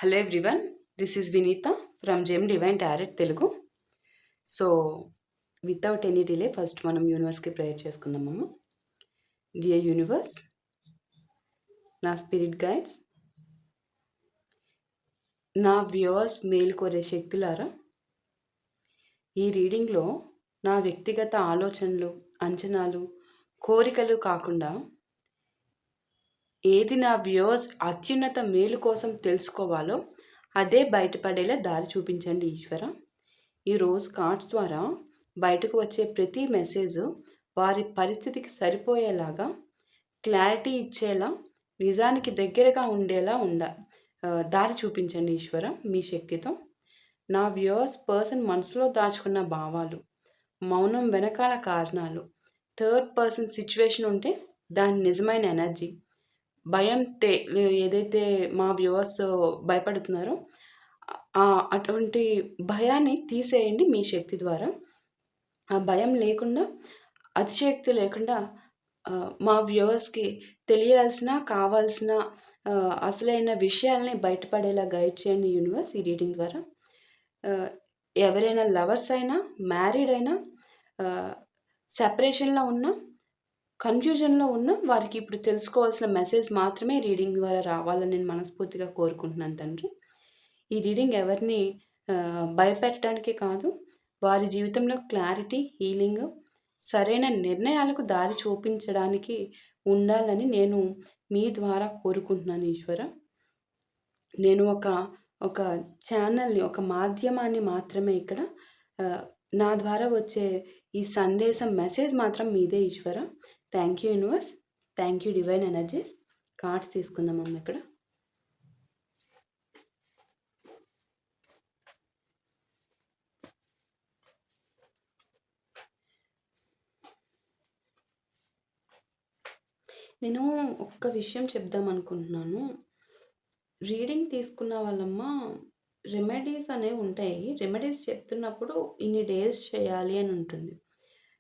Hello everyone, this is Vinita from Gem Divine Tarot Telugu. So, without any delay, first మనం యూనివర్స్కి prayer చేసుకుందామమ్మ. Dear universe, నా spirit guides, నా viewers మేలు కోరే శక్తులారా, ఈ రీడింగ్లో నా వ్యక్తిగత ఆలోచనలు, అంచనాలు, కోరికలు కాకుండా ఏది నా వ్యూవర్స్ అత్యున్నత మేలు కోసం తెలుసుకోవాలో అదే బయటపడేలా దారి చూపించండి ఈశ్వర. ఈరోజు కార్డ్స్ ద్వారా బయటకు వచ్చే ప్రతి మెసేజ్ వారి పరిస్థితికి సరిపోయేలాగా, క్లారిటీ ఇచ్చేలా, నిజానికి దగ్గరగా ఉండేలా దారి చూపించండి ఈశ్వర మీ శక్తితో. నా వ్యూవర్స్ పర్సన్ మనసులో దాచుకున్న భావాలు, మౌనం వెనకాల కారణాలు, థర్డ్ పర్సన్ సిచ్యువేషన్ ఉంటే దాని నిజమైన ఎనర్జీ, భయం ఏదైతే మా వ్యూవర్స్ భయపడుతున్నారో అటువంటి భయాన్ని తీసేయండి మీ శక్తి ద్వారా. ఆ భయం లేకుండా, అతిశయోక్తి లేకుండా మా వ్యూవర్స్కి తెలియాల్సిన, కావాల్సిన అసలైన విషయాల్ని బయటపడేలా గైడ్ చేయండి యూనివర్స్ ఈ రీడింగ్ ద్వారా. ఎవరైనా లవర్స్ అయినా, మ్యారీడ్ అయినా, సెపరేషన్లో ఉన్నా, కన్ఫ్యూజన్లో ఉన్న వారికి ఇప్పుడు తెలుసుకోవాల్సిన మెసేజ్ మాత్రమే రీడింగ్ ద్వారా రావాలని నేను మనస్ఫూర్తిగా కోరుకుంటున్నాను తండ్రి. ఈ రీడింగ్ ఎవరిని భయపెట్టడానికి కాదు, వారి జీవితంలో క్లారిటీ, హీలింగ్, సరైన నిర్ణయాలకు దారి చూపించడానికి ఉండాలని నేను మీ ద్వారా కోరుకుంటున్నాను ఈశ్వర. నేను ఒక ఛానల్ని, ఒక మాధ్యమాన్ని మాత్రమే ఇక్కడ. నా ద్వారా వచ్చే ఈ సందేశం, మెసేజ్ మాత్రం మీదే ఈశ్వర. Thank you universe, thank you divine energies. Cards తీసుకుందామమ్మ ఇక్కడ. నేను ఒక్క విషయం చెప్దాం అనుకుంటున్నాను. రీడింగ్ తీసుకున్న వాళ్ళమ్మ రెమెడీస్ అనేవి ఉంటాయి. రెమెడీస్ చెప్తున్నప్పుడు ఇన్ని డేస్ చేయాలి అని ఉంటుంది.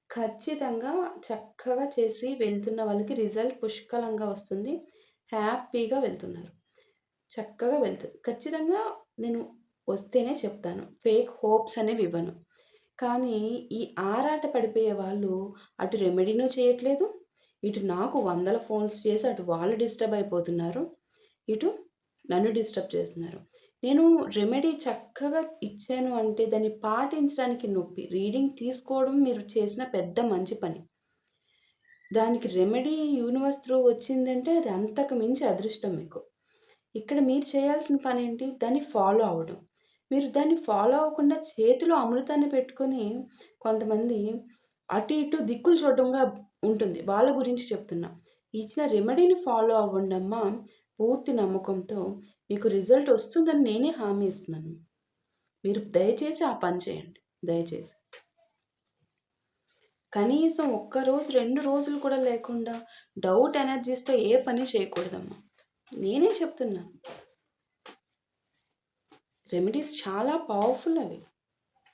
ఖచ్చితంగా చక్కగా చేసి వెళ్తున్న వాళ్ళకి రిజల్ట్ పుష్కలంగా వస్తుంది. హ్యాపీగా వెళ్తున్నారు, చక్కగా వెళ్తారు. ఖచ్చితంగా నేను వస్తేనే చెప్తాను, ఫేక్ హోప్స్ అనేవి ఇవ్వను. కానీ ఈ ఆరాట పడిపోయే వాళ్ళు అటు రెమెడీనూ చేయట్లేదు, ఇటు నాకు 100 ఫోన్స్ చేసి అటు వాళ్ళు డిస్టర్బ్ అయిపోతున్నారు, ఇటు నన్ను డిస్టర్బ్ చేస్తున్నారు. నేను రెమెడీ చక్కగా ఇచ్చాను అంటే దాన్ని పాటించడానికి నొప్పి. రీడింగ్ తీసుకోవడం మీరు చేసిన పెద్ద మంచి పని. దానికి రెమెడీ యూనివర్స్ త్రూ వచ్చిందంటే అది అంతకు మించి అదృష్టం మీకు. ఇక్కడ మీరు చేయాల్సిన పని ఏంటి? దాన్ని ఫాలో అవ్వడం. మీరు దాన్ని ఫాలో అవ్వకుండా చేతిలో అమృతాన్ని పెట్టుకొని కొంతమంది అటు ఇటు దిక్కులు చూడడంగా ఉంటుంది. వాళ్ళ గురించి చెప్తున్నా. ఇచ్చిన రెమెడీని ఫాలో అవ్వండమ్మా. పూర్తి నమ్మకంతో మీకు రిజల్ట్ వస్తుందని నేనే హామీ ఇస్తున్నాను. మీరు దయచేసి ఆ పని చేయండి, దయచేసి. కనీసం ఒక్కరోజు 2 రోజులు కూడా లేకుండా డౌట్ ఎనర్జీస్తో ఏ పని చేయకూడదమ్మా. నేనే చెప్తున్నాను. రెమెడీస్ చాలా పవర్ఫుల్ అవి.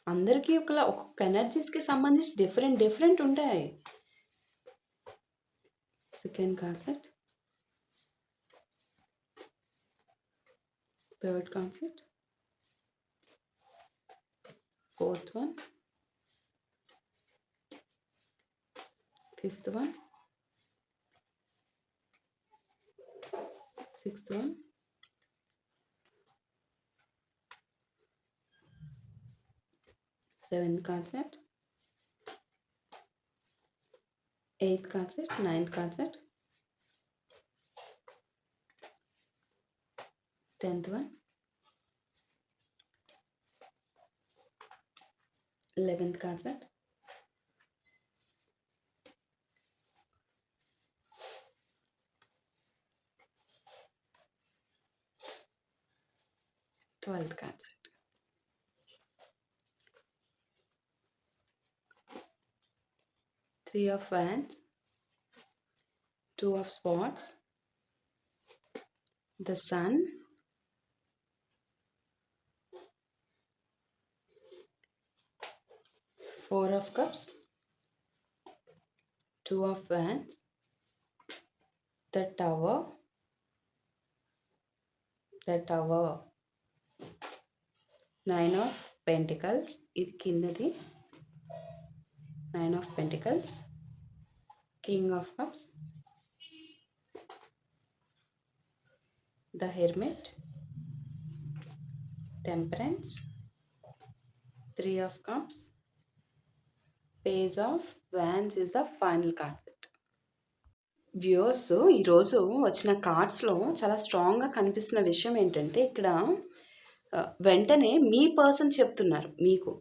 అందరికీ ఒక్కొక్క ఎనర్జీస్కి సంబంధించి డిఫరెంట్ ఉంటాయి. Second concept, third concept, fourth one, fifth one, sixth one, seventh concept, eighth concept, ninth concept, 10th one, 11th concept, 12th concept. Three of Wands, Two of Swords, the Sun, Four of Cups, Two of Wands, the Tower, 9 of pentacles, ఇది కిందది 9 of pentacles, king of cups, the hermit, temperance, 3 of cups, page of wands is the final card set. Viewers, ఈరోజు వచ్చిన కార్డ్స్లో చాలా స్ట్రాంగ్గా కనిపిస్తున్న విషయం ఏంటంటే ఇక్కడ వెంటనే మీ పర్సన్ చెప్తున్నారు మీకు,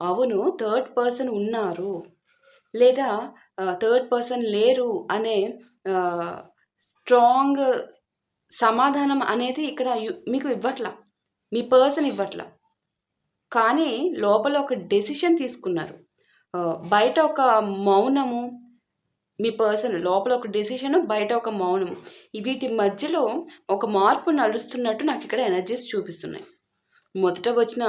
అవును థర్డ్ పర్సన్ ఉన్నారు లేదా థర్డ్ పర్సన్ లేరు అనే స్ట్రాంగ్ సమాధానం అనేది ఇక్కడ మీకు ఇవ్వట్లా, మీ పర్సన్ ఇవ్వట్లా. కానీ లోపల ఒక డెసిషన్ తీసుకున్నారు. బయట ఒక మౌనము, మీ పర్సన్ లోపల ఒక డెసిషన్, బయట ఒక మౌనము, వీటి మధ్యలో ఒక మార్పు నడుస్తున్నట్టు నాకు ఇక్కడ ఎనర్జీస్ చూపిస్తున్నాయి. మొదట వచ్చిన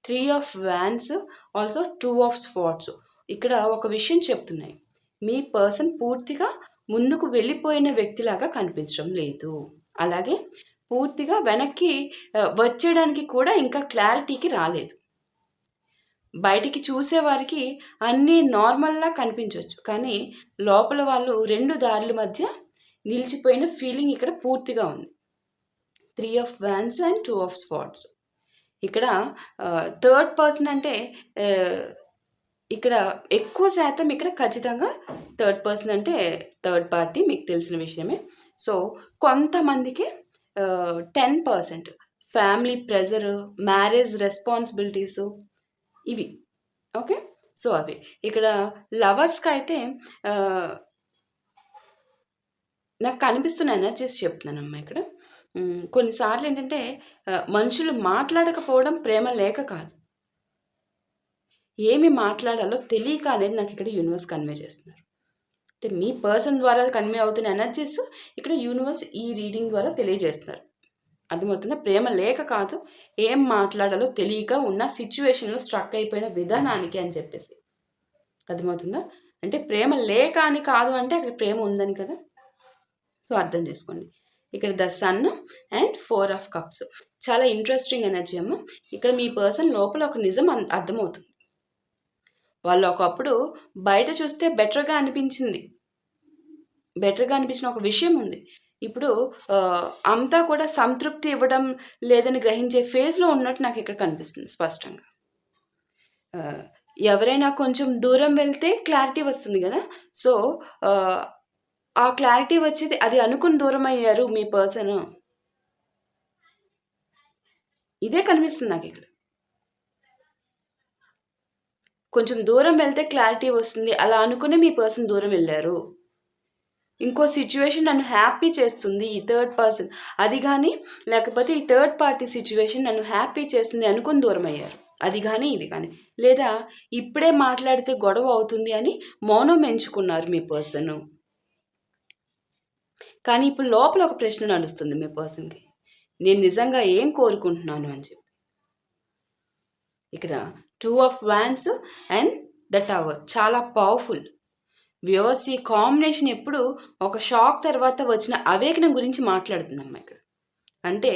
3 of wands, also 2 of spots ఇక్కడ ఒక విషయం చెప్తున్నాయి. మీ పర్సన్ పూర్తిగా ముందుకు వెళ్ళిపోయిన వ్యక్తిలాగా కనిపించడం లేదు, అలాగే పూర్తిగా వెనక్కి వచ్చేయడానికి కూడా ఇంకా క్లారిటీకి రాలేదు. బయటికి చూసేవారికి అన్నీ నార్మల్లా కనిపించవచ్చు, కానీ లోపల వాళ్ళు 2 దారుల మధ్య నిలిచిపోయిన ఫీలింగ్ ఇక్కడ పూర్తిగా ఉంది. 3 of wands and 2 of spots. ఇక్కడ థర్డ్ పర్సన్ అంటే ఇక్కడ ఎక్కువ శాతం ఇక్కడ ఖచ్చితంగా థర్డ్ పర్సన్ అంటే థర్డ్ పార్టీ మీకు తెలిసిన విషయమే. సో కొంతమందికి 10% ఫ్యామిలీ ప్రెజర్, మ్యారేజ్ రెస్పాన్సిబిలిటీసు ఇవి. ఓకే, సో అవి ఇక్కడ లవర్స్కి అయితే నాకు కనిపిస్తున్న ఎనర్జీస్ చెప్తున్నానమ్మా ఇక్కడ. కొన్నిసార్లు ఏంటంటే మనుషులు మాట్లాడకపోవడం ప్రేమ లేక కాదు, ఏమి మాట్లాడాలో తెలియక అనేది నాకు ఇక్కడ యూనివర్స్ కన్వే చేస్తున్నారు. అంటే మీ పర్సన్ ద్వారా కన్వే అవుతున్న ఎనర్జీస్ ఇక్కడ యూనివర్స్ ఈ రీడింగ్ ద్వారా తెలియజేస్తున్నారు. అర్థమవుతుందా? ప్రేమ లేక కాదు, ఏం మాట్లాడాలో తెలియక ఉన్న సిచ్యువేషన్లో స్ట్రక్ అయిపోయిన విధానానికి అని చెప్పేసి. అర్థమవుతుందా? అంటే ప్రేమ లేక అని కాదు, అంటే అక్కడ ప్రేమ ఉందని కదా. సో అర్థం చేసుకోండి. ఇక్కడ the sun and 4 of cups చాలా ఇంట్రెస్టింగ్ ఎనర్జీ అమ్మ. ఇక్కడ మీ పర్సన్ లోపల ఒక నిజం అర్థమవుతుంది. వాళ్ళు ఒకప్పుడు బయట చూస్తే బెటర్గా అనిపించిన ఒక విషయం ఉంది. ఇప్పుడు అంతా కూడా సంతృప్తి ఇవ్వడం లేదని గ్రహించే ఫేజ్లో ఉన్నట్టు నాకు ఇక్కడ కనిపిస్తుంది స్పష్టంగా. ఎవరైనా కొంచెం దూరం వెళ్తే క్లారిటీ వస్తుంది కదా. సో ఆ క్లారిటీ వచ్చేది అది అనుకుని దూరం అయ్యారు మీ పర్సన్, ఇదే కనిపిస్తుంది నాకు ఇక్కడ. కొంచెం దూరం వెళ్తే క్లారిటీ వస్తుంది, అలా అనుకునే మీ పర్సన్ దూరం వెళ్ళారు. ఇంకో సిచ్యువేషన్ నన్ను హ్యాపీ చేస్తుంది ఈ థర్డ్ పర్సన్, అది కానీ లేకపోతే ఈ థర్డ్ పార్టీ సిచ్యువేషన్ నన్ను హ్యాపీ చేస్తుంది అనుకుని దూరం అయ్యారు, అది కానీ ఇది కానీ. లేదా ఇప్పుడే మాట్లాడితే గొడవ అవుతుంది అని మౌనం ఎంచుకున్నారు మీ పర్సన్. కానీ ఇప్పుడు లోపల ఒక ప్రశ్న నడుస్తుంది మీ పర్సన్కి, నేను నిజంగా ఏం కోరుకుంటున్నాను అని చెప్పి. ఇక్కడ 2 of wands and the tower చాలా పవర్ఫుల్. వ్యూవర్స్, ఈ కాంబినేషన్ ఎప్పుడు ఒక షాక్ తర్వాత వచ్చిన అవేకనం గురించి మాట్లాడుతుందమ్మా ఇక్కడ. అంటే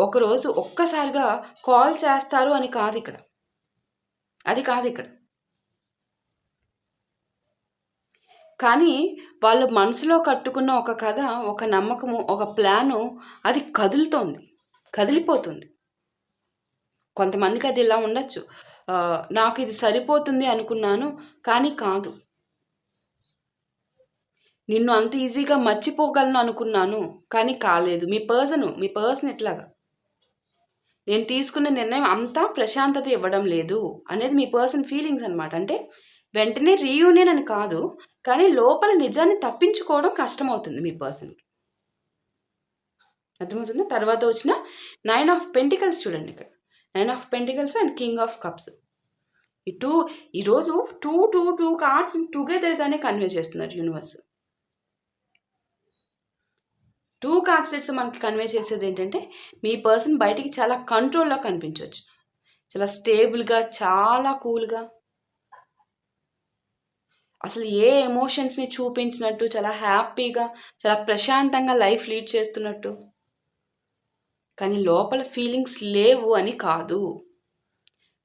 ఒకరోజు ఒక్కసారిగా కాల్ చేస్తారు అని కాదు ఇక్కడ, అది కాదు ఇక్కడ. కానీ వాళ్ళ మనసులో కట్టుకున్న ఒక కథ, ఒక నమ్మకము, ఒక ప్లాను అది కదిలిపోతుంది. కొంతమందికి అది ఇలా ఉండొచ్చు, నాకు ఇది సరిపోతుంది అనుకున్నాను కానీ కాదు, నిన్ను అంత ఈజీగా మర్చిపోగలను అనుకున్నాను కానీ కాలేదు. మీ పర్సన్ ఇట్లాగా నేను తీసుకున్న నిర్ణయం అంతా ప్రశాంతత ఇవ్వడం లేదు అనేది మీ పర్సన్ ఫీలింగ్స్ అనమాట. అంటే వెంటనే రీయూనియన్ అని కాదు, కానీ లోపల నిజాన్ని తప్పించుకోవడం కష్టమవుతుంది మీ పర్సన్కి. అర్థమవుతుంది? తర్వాత వచ్చిన 9 ఆఫ్ పెంటికల్స్ చూడండి ఇక్కడ. 9 of pentacles and king of cups. ఈరోజు టూ కార్డ్స్ టుగెదర్గానే కన్వే చేస్తున్నారు యూనివర్స్. 2 కార్డ్ సెట్స్ మనకి కన్వే చేసేది ఏంటంటే మీ పర్సన్ బయటికి చాలా కంట్రోల్లో కనిపించవచ్చు, చాలా స్టేబుల్గా, చాలా కూల్గా, అసలు ఏ ఎమోషన్స్ని చూపించినట్టు, చాలా హ్యాపీగా, చాలా ప్రశాంతంగా లైఫ్ లీడ్ చేస్తున్నట్టు. కానీ లోపల ఫీలింగ్స్ లేవు అని కాదు,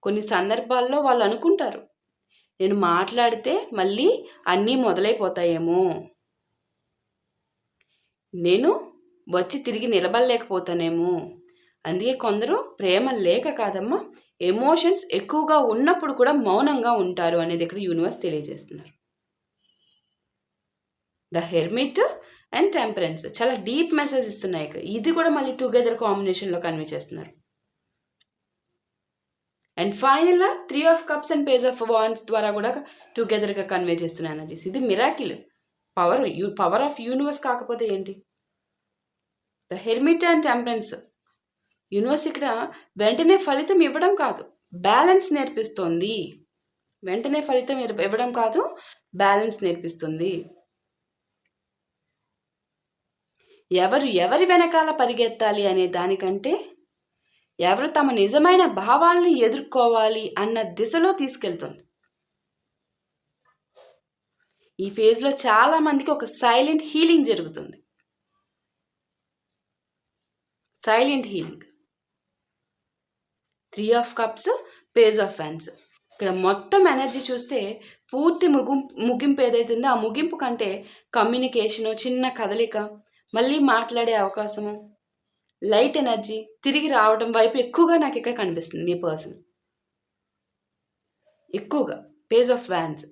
కొన్ని సందర్భాల్లో వాళ్ళు అనుకుంటారు, నేను మాట్లాడితే మళ్ళీ అన్నీ మొదలైపోతాయేమో, నేను వచ్చి తిరిగి నిలబడలేకపోతానేమో. అందుకే కొందరు ప్రేమ లేక కాదమ్మా, ఎమోషన్స్ ఎక్కువగా ఉన్నప్పుడు కూడా మౌనంగా ఉంటారు అనేది ఇక్కడ యూనివర్స్ తెలియజేస్తున్నారు. ద హెర్మిట్ అండ్ టెంపరెన్స్ చాలా డీప్ మెసేజ్ ఇస్తున్నాయి ఇక్కడ. ఇది కూడా మళ్ళీ టుగెదర్ కాంబినేషన్లో కన్వే చేస్తున్నారు. అండ్ ఫైనల్గా 3 of cups and page of wands ద్వారా కూడా టుగెదర్గా కన్వే చేస్తున్నాయి ఎనర్జీస్. ఇది మిరాకిల్ పవర్ ఆఫ్ యూనివర్స్ కాకపోతే ఏంటి? The hermit and temperance universe ఇక్కడ వెంటనే ఫలితం ఇవ్వడం కాదు, బ్యాలెన్స్ నేర్పిస్తోంది. వెంటనే ఫలితం ఇవ్వడం కాదు, బ్యాలెన్స్ నేర్పిస్తుంది. ఎవరి వెనకాల పరిగెత్తాలి అనే దానికంటే ఎవరు తమ నిజమైన భావాలను ఎదుర్కోవాలి అన్న దిశలో తీసుకెళ్తుంది. ఈ ఫేజ్లో చాలా మందికి ఒక సైలెంట్ హీలింగ్ జరుగుతుంది. Silent healing. 3 of cups, page of fans. ఇక్కడ మొత్తం ఎనర్జీ చూస్తే పూర్తి ముగింపు ఏదైతుందో ఆ ముగింపు కంటే కమ్యూనికేషను, చిన్న కదలిక, మళ్ళీ మాట్లాడే అవకాశము, లైట్ ఎనర్జీ తిరిగి రావడం వైపు ఎక్కువగా నాకు ఇక్కడ కనిపిస్తుంది మీ పర్సన్. ఎక్కువగా పేజ్ ఆఫ్ వ్యాన్స్.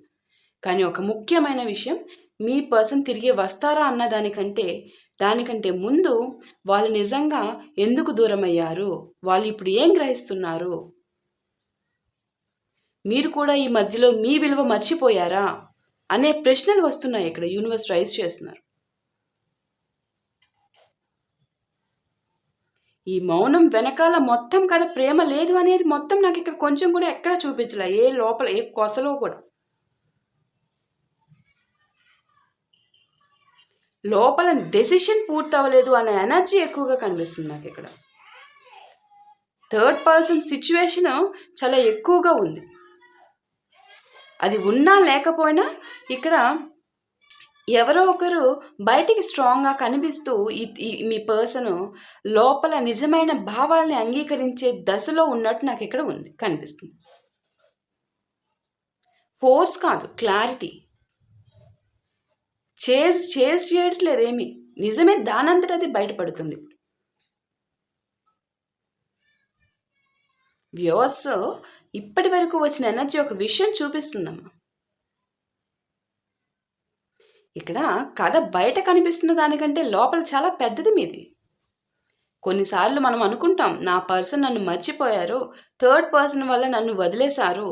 కానీ ఒక ముఖ్యమైన విషయం, మీ పర్సన్ తిరిగి వస్తారా అన్న దానికంటే ముందు వాళ్ళు నిజంగా ఎందుకు దూరం అయ్యారు, వాళ్ళు ఇప్పుడు ఏం గ్రహిస్తున్నారు, మీరు కూడా ఈ మధ్యలో మీ విలువ మర్చిపోయారా అనే ప్రశ్నలు వస్తున్నాయి ఇక్కడ యూనివర్స్ రైజ్ చేస్తున్నారు. ఈ మౌనం వెనకాల మొత్తం కథ ప్రేమ లేదు అనేది మొత్తం నాకు ఇక్కడ కొంచెం కూడా ఎక్కడ చూపించలే, ఏ లోపల ఏ కొసలో కూడా. లోపల డెసిషన్ పూర్తి అవ్వలేదు అనే ఎనర్జీ ఎక్కువగా కనిపిస్తుంది నాకు ఇక్కడ. థర్డ్ పర్సన్ సిచ్యువేషన్ చాలా ఎక్కువగా ఉంది. అది ఉన్నా లేకపోయినా ఇక్కడ ఎవరో ఒకరు బయటికి స్ట్రాంగ్గా కనిపిస్తూ మీ పర్సన్ లోపల నిజమైన భావాల్ని అంగీకరించే దశలో ఉన్నట్టు నాకు ఇక్కడ కనిపిస్తుంది. ఫోర్స్ కాదు, క్లారిటీ. చేజ్ చేయట్లేదు ఏమి, నిజమే దానంతట అది బయటపడుతుంది. వ్యూవర్స్ ఇప్పటి వరకు వచ్చిన ఎనర్జీ ఒక విషయం చూపిస్తుందమ్మా. ఇక్కడ కథ బయట కనిపిస్తున్న దానికంటే లోపల చాలా పెద్దది మీది. కొన్నిసార్లు మనం అనుకుంటాం, నా పర్సన్ నన్ను మర్చిపోయారు, థర్డ్ పర్సన్ వల్ల నన్ను వదిలేశారు.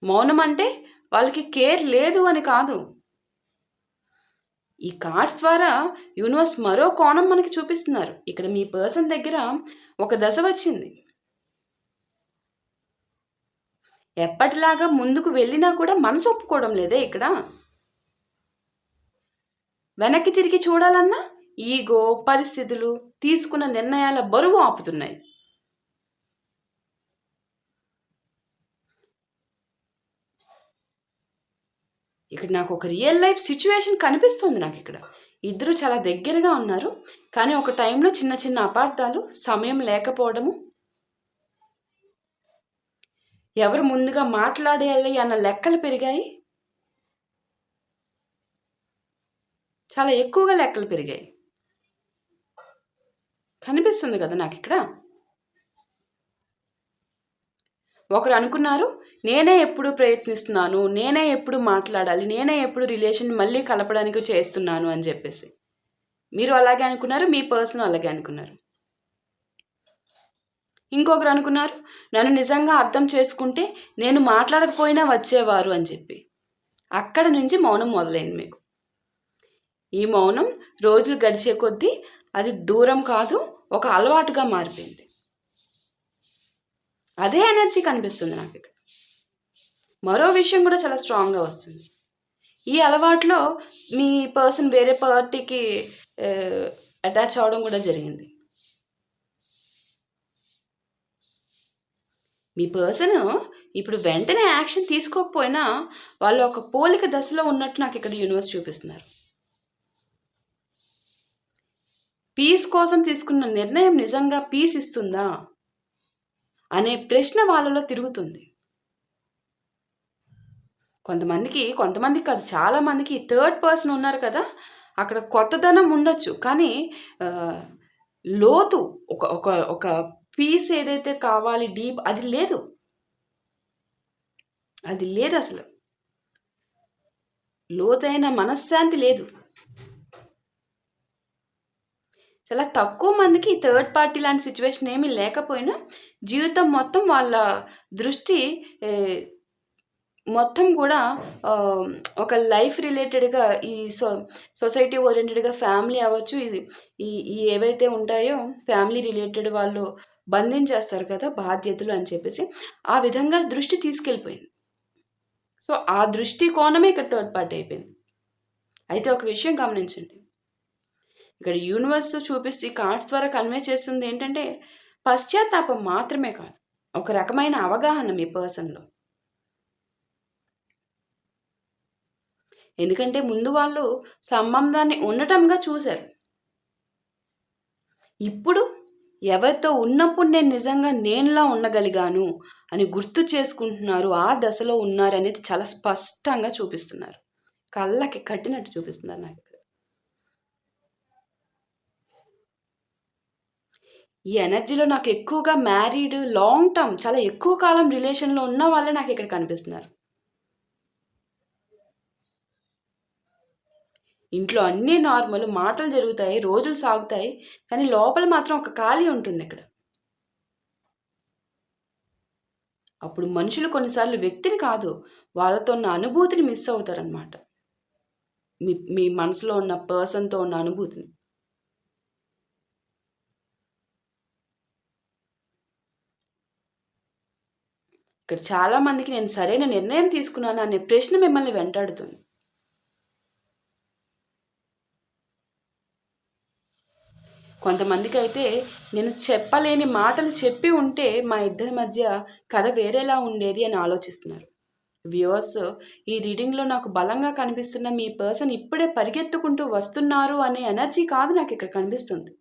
మౌనం అంటే వాళ్ళకి కేర్ లేదు అని కాదు. ఈ కార్డ్స్ ద్వారా యూనివర్స్ మరో కోణం మనకి చూపిస్తున్నారు. ఇక్కడ మీ పర్సన్ దగ్గర ఒక దశ వచ్చింది, ఎప్పటిలాగా ముందుకు వెళ్ళినా కూడా మనసు ఒప్పుకోవడం లేదే. ఇక్కడ వెనక్కి తిరిగి చూడాలన్నా ఈగో, పరిస్థితులు, తీసుకున్న నిర్ణయాల బరువు ఆపుతున్నాయి. ఇక్కడ నాకు ఒక రియల్ లైఫ్ సిచ్యువేషన్ కనిపిస్తుంది. నాకు ఇక్కడ ఇద్దరు చాలా దగ్గరగా ఉన్నారు, కానీ ఒక టైంలో చిన్న చిన్న అపార్థాలు, సమయం లేకపోవడము, ఎవరు ముందుగా మాట్లాడేయాలి అన్న లెక్కలు పెరిగాయి. చాలా ఎక్కువగా లెక్కలు పెరిగాయి కనిపిస్తుంది కదా నాకు ఇక్కడ. ఒకరు అనుకున్నారు, నేనే ఎప్పుడు ప్రయత్నిస్తున్నాను, నేనే ఎప్పుడు మాట్లాడాలి, నేనే ఎప్పుడు రిలేషన్ మళ్ళీ కలపడానికి చేస్తున్నాను అని చెప్పేసి. మీరు అలాగే అనుకున్నారు, మీ పర్సన్ అలాగే అనుకున్నారు. ఇంకొకరు అనుకున్నారు, నన్ను నిజంగా అర్థం చేసుకుంటే నేను మాట్లాడకపోయినా వచ్చేవారు అని చెప్పి. అక్కడ నుంచి మౌనం మొదలైంది మీకు. ఈ మౌనం రోజులు గడిచే కొద్దీ అది దూరం కాదు, ఒక అలవాటుగా మారిపోయింది. అదే ఎనర్జీ కనిపిస్తుంది నాకు ఇక్కడ. మరో విషయం కూడా చాలా స్ట్రాంగ్గా వస్తుంది. ఈ అలవాట్లో మీ పర్సన్ వేరే పార్టీకి అటాచ్ అవడం కూడా జరిగింది. మీ పర్సన్ ఇప్పుడు వెంటనే యాక్షన్ తీసుకోకపోయినా వాళ్ళు ఒక పోలిక దశలో ఉన్నట్టు నాకు ఇక్కడ యూనివర్స్ చూపిస్తున్నారు. పీస్ కోసం తీసుకున్న నిర్ణయం నిజంగా పీస్ ఇస్తుందా? అనే ప్రశ్న వాళ్ళలో తిరుగుతుంది. కొంతమందికి కాదు, చాలామందికి థర్డ్ పర్సన్ ఉన్నారు కదా! అక్కడ కొత్తదనం ఉండొచ్చు. కానీ ఆహ్, లోతు ఒక ఒక ఒక పీస్ ఏదైతే కావాలి డీప్ అది లేదు. అది లేదసలు. లోతైన మనశ్శాంతి లేదు. చాలా తక్కువ మందికి ఈ థర్డ్ పార్టీ లాంటి సిట్యుయేషన్ ఏమీ లేకపోయినా, జీవితం మొత్తం వాళ్ళ దృష్టి ఆహ్, మొత్తం గూడా ఆహ్, ఒక లైఫ్ రిలేటెడ్‌గా ఈ సొసైటీ ఓరియెంటెడ్‌గా ఫ్యామిలీ అవ్వచ్చు, ఈ ఈ ఏవైతే ఉంటాయో ఫ్యామిలీ రిలేటెడ్ వాళ్ళు బంధించేస్తారు కదా! బాధ్యతలు అని చెప్పేసి, ఆ విధంగా దృష్టి తీసుకెళ్ళిపోయింది. సో, ఆ దృష్టి కోణమే ఇక్కడ థర్డ్ పార్టీ అయిపోయింది. అయితే ఒక విషయం గమనించండి. ఇక్కడ యూనివర్స్ చూపిస్తూ ఈ కార్డ్స్ ద్వారా కన్వే చేస్తుంది ఏంటంటే, పశ్చాత్తాపం మాత్రమే కాదు. ఒక రకమైన అవగాహన మీ పర్సన్‌లో. ఎందుకంటే ముందు వాళ్ళు సంబంధాన్ని ఉండటంగా చూసారు. ఇప్పుడు ఎవరితో ఉన్నప్పుడు నేను నిజంగా నేనులా ఉండగలిగాను అని గుర్తు చేసుకుంటున్నారు. ఆ దశలో ఉన్నారనేది చాలా స్పష్టంగా చూపిస్తున్నారు. కళ్ళకి కట్టినట్టు చూపిస్తున్నారు నాకిక్కడ. ఈ ఎనర్జీలో నాకు ఎక్కువగా మ్యారీడ్ లాంగ్ టర్మ్ చాలా ఎక్కువ కాలం రిలేషన్‌లో ఉన్న వాళ్ళే నాకిక్కడ కనిపిస్తున్నారు. ఇంట్లో అన్నీ నార్మల్. మాటలు జరుగుతాయి. రోజులు సాగుతాయి. కానీ లోపల మాత్రం ఒక ఖాళీ ఉంటుందిక్కడ. అప్పుడు మనుషులు కొన్నిసార్లు వ్యక్తిని కాదు, వాళ్ళతో ఉన్న అనుభూతిని మిస్ అవుతారనమాట. మీ మీ మనసులో ఉన్న పర్సన్‌తో ఉన్న అనుభూతిని. ఇక్కడ చాలా మందికి నేను సరైన నిర్ణయం తీసుకున్నానా అనే ప్రశ్న మిమ్మల్ని వెంటాడుతుంది. కొంతమందికైతే నేను చెప్పలేని మాటలు చెప్పి ఉంటే మా ఇద్దరి మధ్య కథ వేరేలా ఉండేది అని ఆలోచిస్తున్నారు. వ్యూవర్స్, ఈ రీడింగ్‌లో నాకు బలంగా కనిపిస్తున్న మీ పర్సన్ ఇప్పుడే పరిగెత్తుకుంటూ వస్తున్నారు అనే ఎనర్జీ కాదు నాకిక్కడ కనిపిస్తుంది.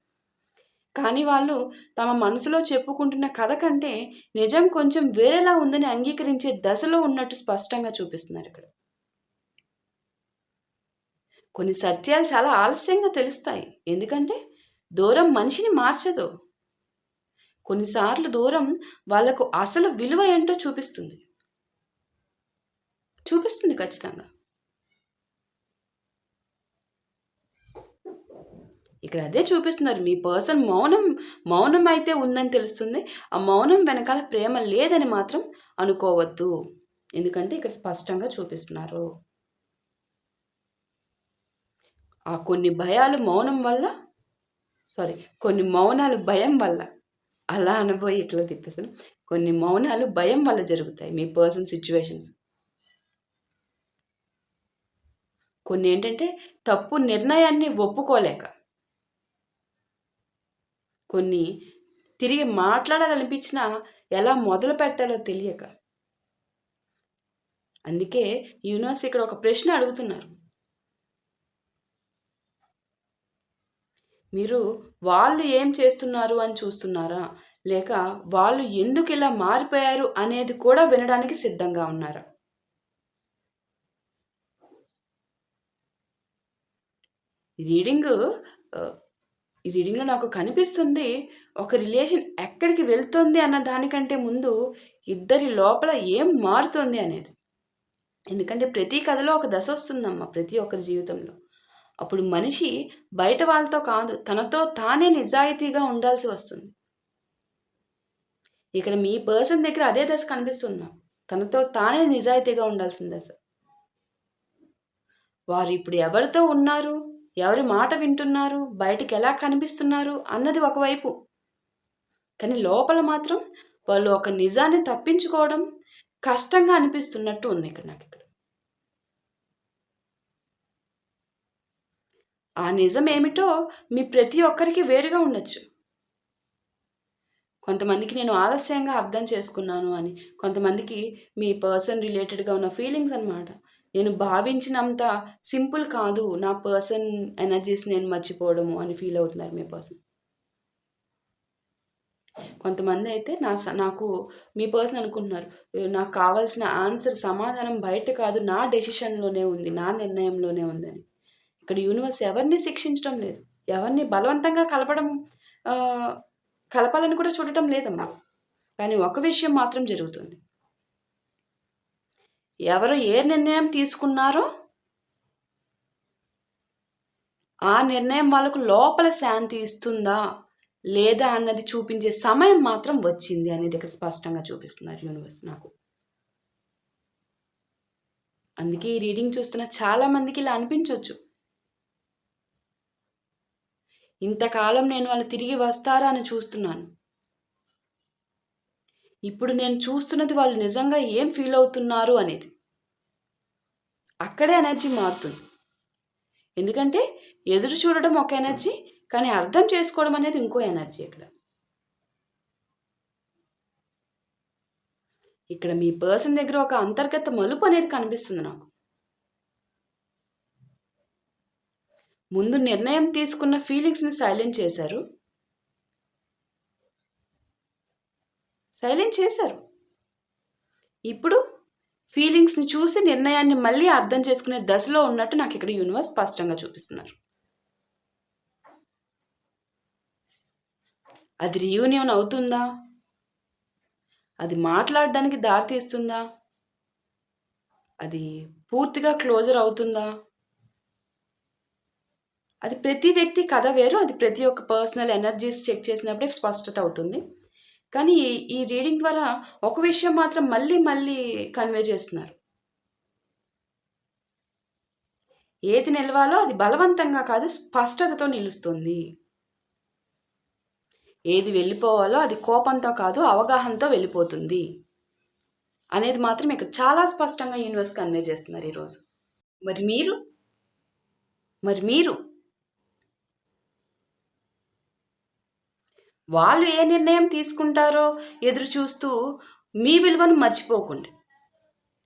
కానీ వాళ్ళు తమ మనసులో చెప్పుకుంటున్న కథ కంటే నిజం కొంచెం వేరేలా ఉందని అంగీకరించే దశలో ఉన్నట్టు స్పష్టంగా చూపిస్తున్నారిక్కడ. కొన్ని సత్యాలు చాలా ఆలస్యంగా తెలుస్తాయి. ఎందుకంటే దూరం మనిషిని మార్చదు. కొన్నిసార్లు దూరం వాళ్ళకు అసలు విలువ ఏంటో చూపిస్తుంది. చూపిస్తుంది ఖచ్చితంగా. ఇక్కడ అదే చూపిస్తున్నారు. మీ పర్సన్ మౌనం అయితే ఉందని తెలుస్తుంది. ఆ మౌనం వెనకాల ప్రేమ లేదని మాత్రం అనుకోవద్దు. ఎందుకంటే ఇక్కడ స్పష్టంగా చూపిస్తున్నారు. ఆ కొన్ని భయాలు మౌనం వల్ల కొన్ని మౌనాలు భయం వల్ల అలా అనబోయి ఇట్లా తిప్పేసాను. కొన్ని మౌనాలు భయం వల్ల జరుగుతాయి మీ పర్సన్ సిట్యుయేషన్స్. కొన్నేంటంటే తప్పు నిర్ణయాన్ని ఒప్పుకోలేక. కొన్ని తిరిగి మాట్లాడాలనిపించినా ఎలా మొదలుపెట్టాలో తెలియక. అందుకే యూనివర్స్ ఇక్కడ ఒక ప్రశ్న అడుగుతున్నారు. మీరు వాళ్ళు ఏం చేస్తున్నారు అని చూస్తున్నారా? లేక వాళ్ళు ఎందుకిలా మారిపోయారు అనేది కూడా వినడానికి సిద్ధంగా ఉన్నారా? ఈ రీడింగు ఆహ్, ఈ రీడింగ్‌లో నాకు కనిపిస్తుంది ఒక రిలేషన్ ఎక్కడికి వెళ్తుంది అన్న దానికంటే ముందు ఇద్దరి లోపల ఏం మారుతుంది అనేది. ఎందుకంటే ప్రతి కథలో ఒక దశొస్తుందమ్మా ప్రతి ఒక్కరి జీవితంలో. అప్పుడు మనిషి బయట వాళ్ళతో కాదు, తనతో తానే నిజాయితీగా ఉండాల్సి వస్తుంది. ఇక్కడ మీ పర్సన్ దగ్గర అదే దశ కనిపిస్తుంది నాకు. తనతో తానే నిజాయితీగా ఉండాల్సిన దశ. వారిప్పుడు ఎవరితో ఉన్నారు? ఎవరి మాట వింటున్నారు? బయటికెలా కనిపిస్తున్నారు? అన్నది ఒకవైపు. కానీ లోపల మాత్రం వాళ్ళు ఒక నిజాన్ని తప్పించుకోవడం కష్టంగా అనిపిస్తున్నట్టు ఉంది ఇక్కడ నాకిక్కడ. ఆ నిజం ఏమిటో మీ ప్రతి ఒక్కరికి వేరుగా ఉండొచ్చు. కొంతమందికి నేను ఆలస్యంగా అర్థం చేసుకున్నాను అని. కొంతమందికి మీ పర్సన్ రిలేటెడ్‌గా ఉన్న ఫీలింగ్స్ అనమాట. నేను భావించినంత సింపుల్ కాదు నా పర్సన్ ఎనర్జీస్ నేను మర్చిపోవడము అని ఫీల్ అవుతున్నారు మీ పర్సన్. కొంతమందయితే నాకు మీ పర్సన్ అనుకుంటున్నారు. నాకు కావాల్సిన ఆన్సర్ సమాధానం బయట కాదు, నా డెసిషన్‌లోనే ఉంది. నా నిర్ణయంలోనే ఉందని. ఇక్కడ యూనివర్స్ ఎవరిని శిక్షించడం లేదు. ఎవరిని బలవంతంగా ఆహ్, కలపాలని కూడా చూడటం లేదమ్మా. కానీ ఒక విషయం మాత్రం జరుగుతుంది. ఎవరు ఏ నిర్ణయం తీసుకున్నారో ఆ నిర్ణయం వాళ్ళకు లోపల శాంతి ఇస్తుందా? లేదా? అన్నది చూపించే సమయం మాత్రం వచ్చింది అనేది ఇక్కడ స్పష్టంగా చూపిస్తున్నారు యూనివర్స్ నాకు. అందుకే ఈ రీడింగ్ చూస్తున్న చాలా మందికి ఇలా అనిపించొచ్చు. ఇంతకాలం నేను వాళ్ళు తిరిగి వస్తారా అని చూస్తున్నాను. ఇప్పుడు నేను చూస్తున్నది వాళ్ళు నిజంగా ఏం ఫీల్ అవుతున్నారు అనేది. అక్కడే ఎనర్జీ మారుతుంది. ఎందుకంటే ఎదురు చూడడం ఒక ఎనర్జీ, కానీ అర్థం చేసుకోవడం అనేది ఇంకో ఎనర్జీ ఇక్కడ. ఇక్కడ మీ పర్సన్ దగ్గర ఒక అంతర్గత మలుపు అనేది కనిపిస్తుంది నాకు. ముందు నిర్ణయం తీసుకున్న ఫీలింగ్స్‌ని సైలెంట్ చేశారు. ఇప్పుడు ఫీలింగ్స్‌ని చూసి నిర్ణయాన్ని మళ్ళీ అర్థం చేసుకునే దశలో ఉన్నట్టు నాకు ఇక్కడ యూనివర్స్ స్పష్టంగా చూపిస్తున్నారు. అది రీయూనియన్ అవుతుందా? అది మాట్లాడడానికి దారి తీస్తుందా? అది పూర్తిగా క్లోజర్ అవుతుందా? అది ప్రతి వ్యక్తి కథ వేరు. అది ప్రతి ఒక్క పర్సనల్ ఎనర్జీస్ చెక్ చేసినప్పుడే స్పష్టత అవుతుంది. కానీ ఈ రీడింగ్ ద్వారా ఒక విషయం మాత్రం మళ్ళీ మళ్ళీ కన్వే చేస్తున్నారు. ఏది నిలవాలో అది బలవంతంగా కాదు, స్పష్టతతో నిలుస్తుంది. ఏది వెళ్ళిపోవాలో అది కోపంతో కాదు, అవగాహనతో వెళ్ళిపోతుంది అనేది మాత్రం ఇక్కడ చాలా స్పష్టంగా యూనివర్స్ కన్వే చేస్తున్నారు ఈరోజు. మరి మీరు వాళ్ళు ఏ నిర్ణయం తీసుకుంటారో ఎదురు చూస్తూ మీ విలువను మర్చిపోకండి.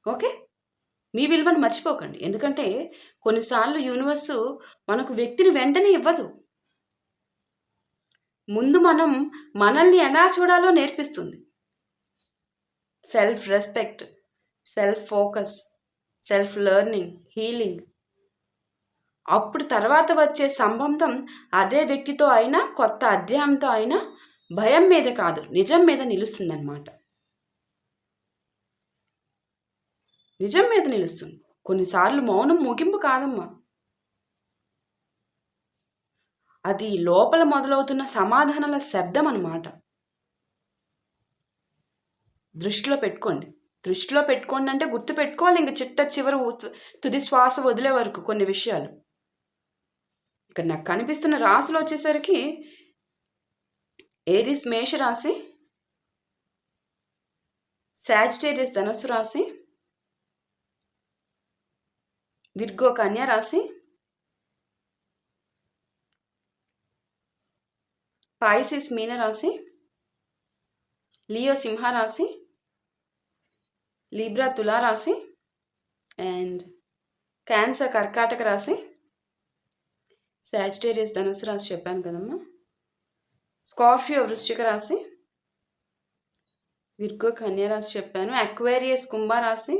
ఓకే? మీ విలువను మర్చిపోకండి. ఎందుకంటే కొన్నిసార్లు యూనివర్సు మనకు వ్యక్తిని వెంటనే ఇవ్వదు. ముందు మనల్ని ఎలా చూడాలో నేర్పిస్తుంది. Self respect, self focus, self learning, healing. అప్పుడు తర్వాత వచ్చే సంబంధం అదే వ్యక్తితో అయినా, కొత్త అధ్యాయంతో అయినా భయం మీద కాదు, నిజం మీద నిలుస్తుందన్నమాట. నిజం మీద నిలుస్తుంది. కొన్నిసార్లు మౌనం ముగింపు కాదమ్మా. అది లోపల మొదలవుతున్న సమాధానాల శబ్దం అన్నమాట. దృష్టిలో పెట్టుకోండి అంటే గుర్తుపెట్టుకోవాలి ఇంక చివరి తుది శ్వాస వదిలే వరకు కొన్ని విషయాలు. ఇక్కడ నాకు కనిపిస్తున్న రాశులు వచ్చేసరికి ఏరిస్ మేషరాశి, సాజిటేరియస్ ధనుస్సు రాశి, విర్గో కన్యా రాశి, పాయిసిస్ మీన రాశి, లియో సింహ రాశి, లిబ్రా తులా రాశి అండ్ క్యాన్సర్ కర్కాటక రాశి, సాజిటేరియస్ ధనుస్సు రాశి చెప్పాను కదమ్మా, స్కార్పియో వృశ్చిక రాశి, విర్గో కన్యా రాశి చెప్పాను, అక్వేరియస్ కుంభరాశి,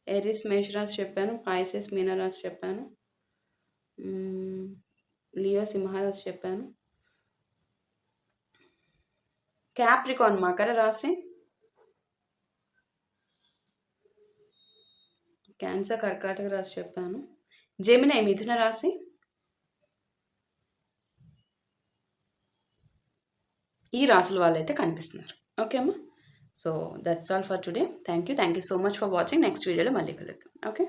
ఏరిస్ మేషరాశి చెప్పాను, పాయిసెస్ మీనరాశి చెప్పాను, లియో సింహరాశి చెప్పాను, క్యాప్రికాన్ మకర రాశి, క్యాన్సర్ కర్కాటక రాశి చెప్పాను, జెమినై మిథున రాశి, ఈ రాశుల వాళ్ళైతే కనిపిస్తున్నారు. ఓకే అమ్మా. So that's all for today. Thank you so much for watching. Next వీడియోలో మళ్ళీ కలుద్దాం. ఓకే.